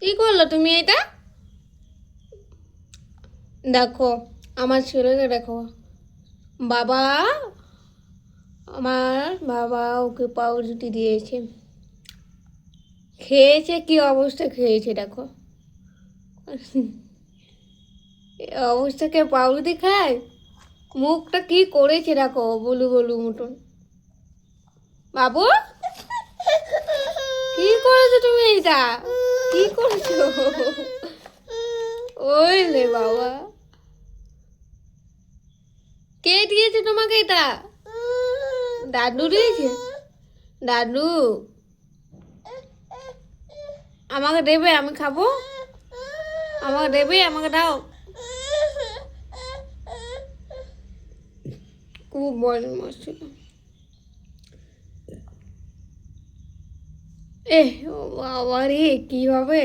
কি করলো তুমি এটা? দেখো, আমার ছেলেকে দেখো। বাবা, আমার বাবা ওকে পাউরুটি দিয়েছে, খেয়েছে, কি অবস্থা খেয়েছে দেখো। এই অবস্থাকে পাউরুটি খায়? মুখটা কি করেছে দেখো, বলু বলু মতন। বাবু, কি করেছো তুমি এটা? কি করেছো? ওই রে বাবা, কে দিয়েছে তোমাকে এটা? দাদু দিয়েছে? দাদু আমাকে দেবে, আমি খাবো। আমাকে দেবে, আমাকে দাও। খুব বদমাস ছিল। বাবা রে, কি হবে?